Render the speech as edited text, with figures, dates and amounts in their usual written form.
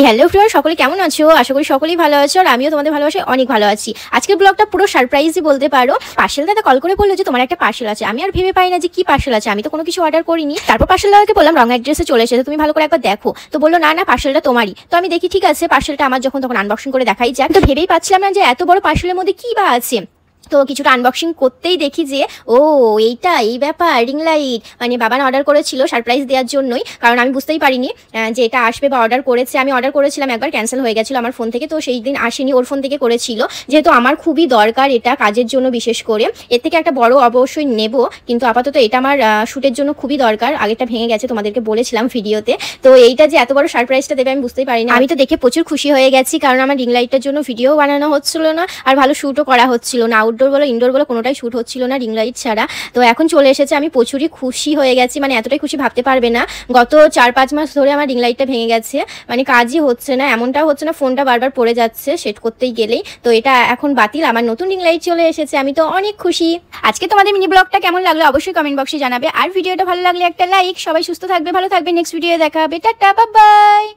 Hello everyone, সকলে কেমন আছো? আশা করি সকলেই ভালো আছো আর আমিও তোমাদের ভালোবাসায় অনেক ভালো আছি। আজকের ব্লগটা পুরো সারপ্রাইজই বলতে পারো। পার্সেল দাদা কল করে বললো যে তোমার একটা পার্সেল আছে। আমি আর ভেবে পাই না যে কি পার্সেল আছে, আমি তো কোনো কিছু অর্ডার করিনি। তারপর পার্সেল দাদাকে বললাম রং অ্যাড্রেসে চলে এসেছে, তুমি ভালো করে একবার দেখো। তো বললো না না, পার্সেলটা তোমারই। তো আমি দেখি ঠিক আছে, পার্সেলটা আমার যখন তখন আনবক্সিং করে দেখাই যাক। তো ভেবেই পাচ্ছিলাম না যে এত বড় পার্সেলের মধ্যে কি বা আছে। তো কিছুটা আনবক্সিং করতেই দেখি যে ও এইটা এই ব্যাপার, রিং লাইট। মানে বাবা অর্ডার করেছিল সারপ্রাইজ দেওয়ার জন্যই, কারণ আমি বুঝতেই পারিনি যে এটা আসবে বা অর্ডার করেছে। আমি অর্ডার করেছিলাম, একবার ক্যান্সেল হয়ে গেছিলো আমার ফোন থেকে, তো সেই দিন আসেনি, ওর ফোন থেকে করেছিল। যেহেতু আমার খুবই দরকার এটা কাজের জন্য, বিশেষ করে এর থেকে একটা বড় অবশ্যই নেব, কিন্তু আপাতত এটা আমার শ্যুটের জন্য খুবই দরকার। আগেরটা ভেঙে গেছে, তোমাদেরকে বলেছিলাম ভিডিওতে। তো এইটা যে এত বড় সারপ্রাইজটা দেবে আমি বুঝতেই পারিনি। আমি তো দেখে প্রচুর খুশি হয়ে গেছি, কারণ আমার রিং লাইটের জন্য ভিডিও বানানো হচ্ছিল না আর ভালো শ্যুটও করা হচ্ছিল না। আউটডোর বলো ইনডোর বলো কোনোটাই শ্যুট হচ্ছিল না রিং লাইট ছাড়া। তো এখন চলে এসেছে, আমি প্রচুরই খুশি হয়ে গেছি। মানে এতটাই খুশি ভাবতে পারবে না। গত 4-5 মাস ধরে আমার রিং লাইটটা ভেঙে গেছে, মানে কাজই হচ্ছে না, এমনটাও হচ্ছে না, ফোনটা বারবার পড়ে যাচ্ছে সেট করতেই গেলেই। তো এটা এখন বাতিল, আমার নতুন রিং লাইট চলে এসেছে, আমি তো অনেক খুশি। আজকে তোমাদের মিনি ব্লগটা কেমন লাগলো অবশ্যই কমেন্ট বক্সে জানাবে, আর ভিডিওটা ভালো লাগলে একটা লাইক। সবাই সুস্থ থাকবে, ভালো থাকবে, নেক্সট ভিডিও দেখা হবে, টাটা বাই বাই।